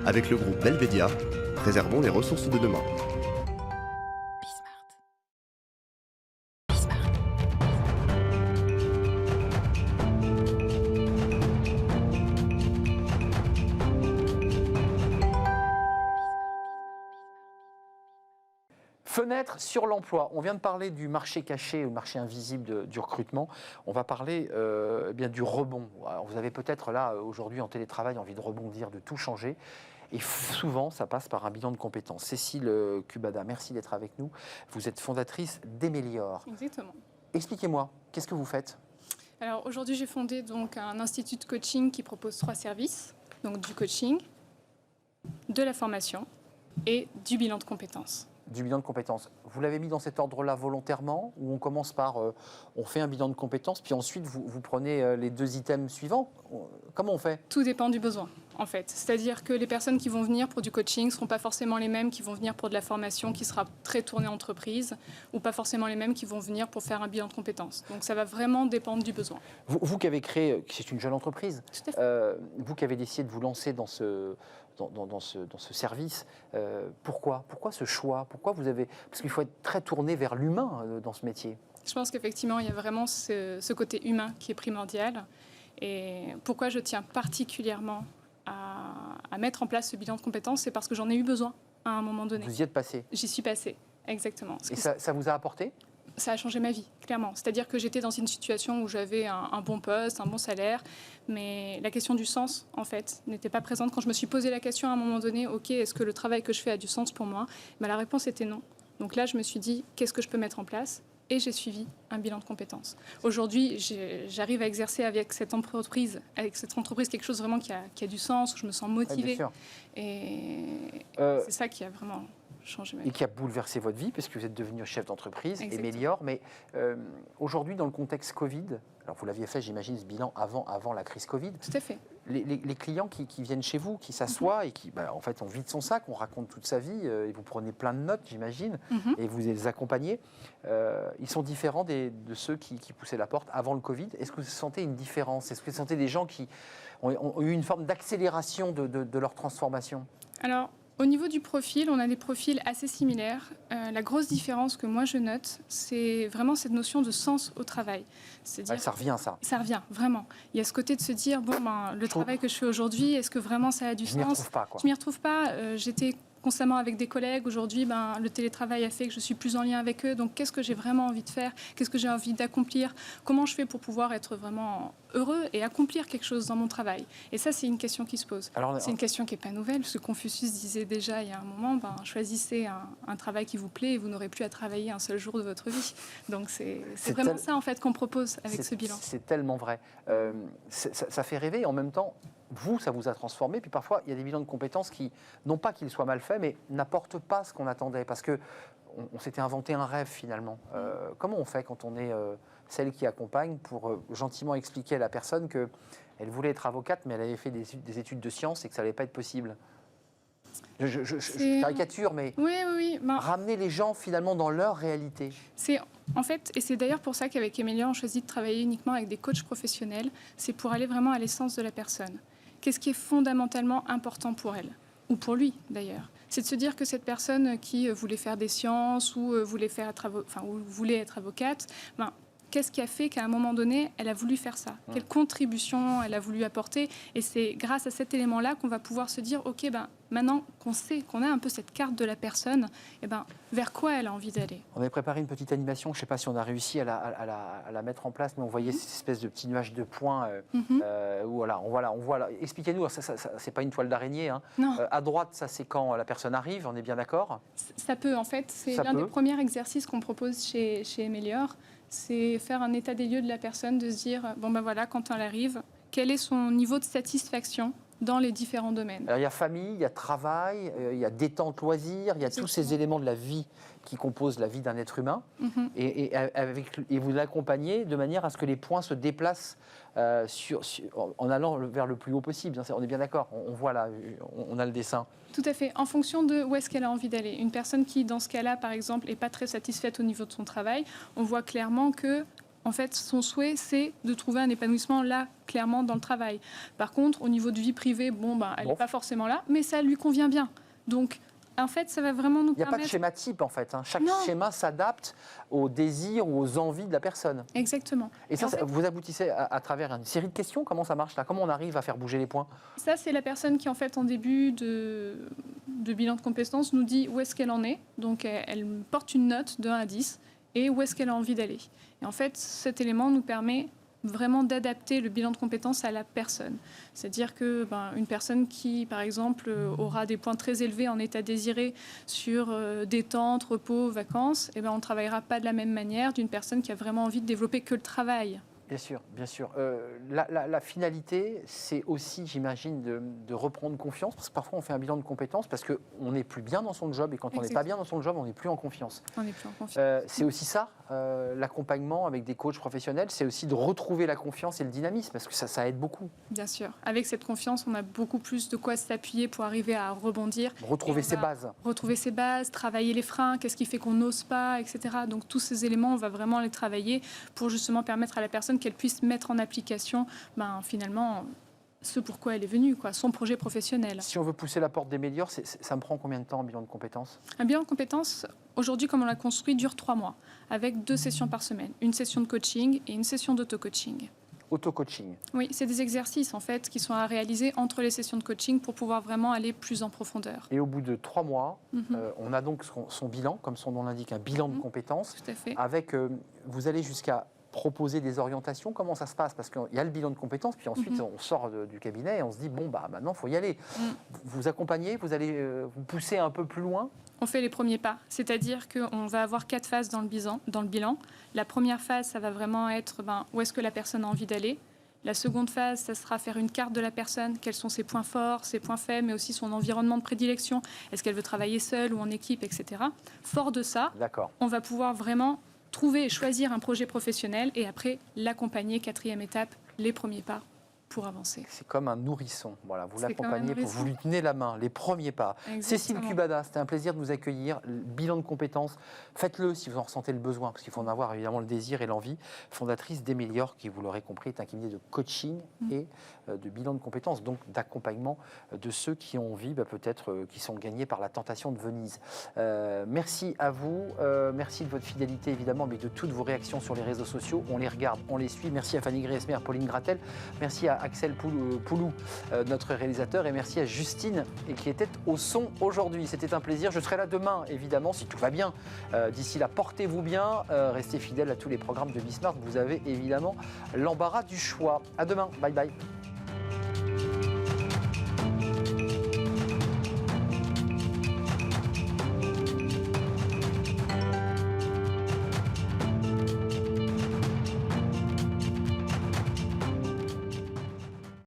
Avec le groupe Belvedia, préservons les ressources de demain. Fenêtre sur l'emploi. On vient de parler du marché caché, ou marché invisible du recrutement. On va parler bien du rebond. Alors, vous avez peut-être là, aujourd'hui, en télétravail, envie de rebondir, de tout changer. Et souvent, ça passe par un bilan de compétences. Cécile Cubada, merci d'être avec nous. Vous êtes fondatrice d'Emelior. Exactement. Expliquez-moi, qu'est-ce que vous faites ? Alors aujourd'hui, j'ai fondé donc un institut de coaching qui propose 3 services. Donc du coaching, de la formation et du bilan de compétences. Du bilan de compétences. Vous l'avez mis dans cet ordre-là volontairement, où on commence par, on fait un bilan de compétences, puis ensuite vous prenez les 2 items suivants. Comment on fait ? Tout dépend du besoin, en fait. C'est-à-dire que les personnes qui vont venir pour du coaching ne seront pas forcément les mêmes qui vont venir pour de la formation qui sera très tournée entreprise, ou pas forcément les mêmes qui vont venir pour faire un bilan de compétences. Donc ça va vraiment dépendre du besoin. Vous qui avez créé, c'est une jeune entreprise, Tout à fait. vous qui avez décidé de vous lancer dans ce service, pourquoi ce choix ? Pourquoi vous avez... Parce qu'il faut être très tourné vers l'humain dans ce métier. Je pense qu'effectivement, il y a vraiment ce côté humain qui est primordial. Et pourquoi je tiens particulièrement à mettre en place ce bilan de compétences, c'est parce que j'en ai eu besoin à un moment donné. Vous y êtes passé. J'y suis passée, exactement. Et ça vous a apporté ? Ça a changé ma vie, clairement. C'est-à-dire que j'étais dans une situation où j'avais un bon poste, un bon salaire, mais la question du sens, en fait, n'était pas présente. Quand je me suis posé la question à un moment donné, OK, est-ce que le travail que je fais a du sens pour moi ? La réponse était non. Donc là, je me suis dit, qu'est-ce que je peux mettre en place ? Et j'ai suivi un bilan de compétences. Aujourd'hui, j'arrive à exercer avec cette entreprise quelque chose vraiment qui a du sens, où je me sens motivée. Bien sûr. Et c'est ça qui a vraiment changé ma vie. Et qui a bouleversé votre vie, parce que vous êtes devenu chef d'entreprise, Exactement. Emelior. Mais aujourd'hui, dans le contexte Covid, alors vous l'aviez fait, j'imagine, ce bilan avant la crise Covid. Tout à fait. Les clients qui viennent chez vous, qui s'assoient et qui, en fait, on vide son sac, on raconte toute sa vie, et vous prenez plein de notes, j'imagine, et vous les accompagnez. Ils sont différents de ceux qui poussaient la porte avant le Covid. Est-ce que vous sentez une différence ? Est-ce que vous sentez des gens qui ont eu une forme d'accélération de leur transformation ? Alors, au niveau du profil, on a des profils assez similaires. La grosse différence que moi je note, c'est vraiment cette notion de sens au travail. C'est-à-dire, ça revient, ça. Ça revient, vraiment. Il y a ce côté de se dire, le travail que je fais aujourd'hui, est-ce que vraiment ça a du sens ? Je ne m'y retrouve pas, quoi. Je m'y retrouve pas. J'étais constamment avec des collègues. Aujourd'hui, le télétravail a fait que je suis plus en lien avec eux. Donc, qu'est-ce que j'ai vraiment envie de faire ? Qu'est-ce que j'ai envie d'accomplir ? Comment je fais pour pouvoir être vraiment heureux et accomplir quelque chose dans mon travail ? Et ça, c'est une question qui se pose. C'est une question qui n'est pas nouvelle, parce que Confucius disait déjà il y a un moment, choisissez un travail qui vous plaît et vous n'aurez plus à travailler un seul jour de votre vie. Donc, c'est vraiment ça, en fait, qu'on propose avec ce bilan. C'est tellement vrai. Ça fait rêver, et en même temps, ça vous a transformé. Puis parfois, il y a des bilans de compétences qui, non pas qu'ils soient mal faits, mais n'apportent pas ce qu'on attendait. Parce qu'on s'était inventé un rêve, finalement. Comment on fait quand on est celle qui accompagne pour gentiment expliquer à la personne qu'elle voulait être avocate, mais elle avait fait des études de sciences et que ça n'allait pas être possible ? Je caricature, mais oui. ramener les gens, finalement, dans leur réalité. En fait, et c'est d'ailleurs pour ça qu'avec Emelior, on choisit de travailler uniquement avec des coachs professionnels. C'est pour aller vraiment à l'essence de la personne. Qu'est-ce qui est fondamentalement important pour elle ? Ou pour lui, d'ailleurs. C'est de se dire que cette personne qui voulait faire des sciences ou voulait être avocate, qu'est-ce qui a fait qu'à un moment donné, elle a voulu faire ça ? Quelle contribution elle a voulu apporter ? Et c'est grâce à cet élément-là qu'on va pouvoir se dire, OK, maintenant qu'on sait, qu'on a un peu cette carte de la personne, vers quoi elle a envie d'aller ? On avait préparé une petite animation, je ne sais pas si on a réussi à la mettre en place, mais on voyait cette espèce de petit nuage de points. Où on voit. Expliquez-nous, ça c'est pas une toile d'araignée. Hein. À droite, ça c'est quand la personne arrive, on est bien d'accord ? Ça peut, en fait. C'est l'un des premiers exercices qu'on propose chez Emelior. C'est faire un état des lieux de la personne, de se dire, quand elle arrive, quel est son niveau de satisfaction dans les différents domaines. Alors, il y a famille, il y a travail, il y a détente, loisirs, il y a tous ces éléments de la vie qui composent la vie d'un être humain. Et vous l'accompagnez de manière à ce que les points se déplacent en allant vers le plus haut possible. On est bien d'accord, on voit là, on a le dessin. Tout à fait, en fonction de où est-ce qu'elle a envie d'aller. Une personne qui, dans ce cas-là, par exemple, n'est pas très satisfaite au niveau de son travail, on voit clairement que En fait, son souhait, c'est de trouver un épanouissement là, clairement, dans le travail. Par contre, au niveau de vie privée, elle n'est pas forcément là, mais ça lui convient bien. Donc, en fait, ça va vraiment nous permettre... Il n'y a pas de schéma type, en fait. Chaque schéma s'adapte aux désirs ou aux envies de la personne. Exactement. Et ça, vous aboutissez à travers une série de questions. Comment ça marche là? Comment on arrive à faire bouger les points? Ça, c'est la personne qui, en fait, en début de bilan de compétences, nous dit où est-ce qu'elle en est. Donc, elle porte une note de 1 à 10 et où est-ce qu'elle a envie d'aller. Et en fait, cet élément nous permet vraiment d'adapter le bilan de compétences à la personne. C'est-à-dire que une personne qui, par exemple, aura des points très élevés en état désiré sur détente, repos, vacances, on ne travaillera pas de la même manière d'une personne qui a vraiment envie de développer que le travail. Bien sûr, bien sûr. La finalité, c'est aussi, j'imagine, de reprendre confiance, parce que parfois on fait un bilan de compétences parce qu'on n'est plus bien dans son job, et quand on n'est pas bien dans son job, on n'est plus en confiance. On n'est plus en confiance. C'est aussi ça, l'accompagnement avec des coachs professionnels, c'est aussi de retrouver la confiance et le dynamisme, parce que ça aide beaucoup. Bien sûr. Avec cette confiance, on a beaucoup plus de quoi s'appuyer pour arriver à rebondir. Retrouver ses bases. Retrouver ses bases, travailler les freins, qu'est-ce qui fait qu'on n'ose pas, etc. Donc tous ces éléments, on va vraiment les travailler pour justement permettre à la personne qu'elle puisse mettre en application finalement ce pourquoi elle est venue, son projet professionnel. Si on veut pousser la porte des meilleurs, ça me prend combien de temps un bilan de compétences? Un bilan de compétences, aujourd'hui, comme on l'a construit, dure 3 mois, avec 2 sessions par semaine. Une session de coaching et une session d'auto-coaching. Auto-coaching. Oui, c'est des exercices en fait qui sont à réaliser entre les sessions de coaching pour pouvoir vraiment aller plus en profondeur. Et au bout de 3 mois, on a donc son bilan, comme son nom l'indique, un bilan de compétences. Tout à fait. Avec, vous allez jusqu'à proposer des orientations. Comment ça se passe? Parce qu'il y a le bilan de compétences, puis ensuite on sort du cabinet et on se dit maintenant il faut y aller. Vous accompagnez, vous allez vous pousser un peu plus loin? On fait les premiers pas, c'est-à-dire qu'on va avoir 4 phases dans le bilan. La première phase, ça va vraiment être où est-ce que la personne a envie d'aller. La seconde phase, ça sera faire une carte de la personne, quels sont ses points forts, ses points faibles, mais aussi son environnement de prédilection. Est-ce qu'elle veut travailler seule ou en équipe, etc. Fort de ça, on va pouvoir vraiment trouver et choisir un projet professionnel et après l'accompagner, 4e étape, les premiers pas pour avancer. C'est comme un nourrisson. Voilà, vous l'accompagnez, vous lui tenez la main, les premiers pas. Exactement. Cécile Cubada, c'était un plaisir de vous accueillir. Le bilan de compétences, faites-le si vous en ressentez le besoin, parce qu'il faut en avoir évidemment le désir et l'envie. Fondatrice d'Emelior, qui, vous l'aurez compris, est un cabinet de coaching et de bilan de compétences, donc d'accompagnement de ceux qui ont envie, peut-être, qui sont gagnés par la tentation de Venise. Merci à vous, merci de votre fidélité évidemment, mais de toutes vos réactions sur les réseaux sociaux. On les regarde, on les suit. Merci à Fanny Griesmer, Pauline Gratel, merci à Axel Poulou, notre réalisateur, et merci à Justine qui était au son aujourd'hui. C'était un plaisir. Je serai là demain, évidemment, si tout va bien. D'ici là, portez-vous bien, restez fidèles à tous les programmes de Bismart. Vous avez évidemment l'embarras du choix. À demain. Bye bye.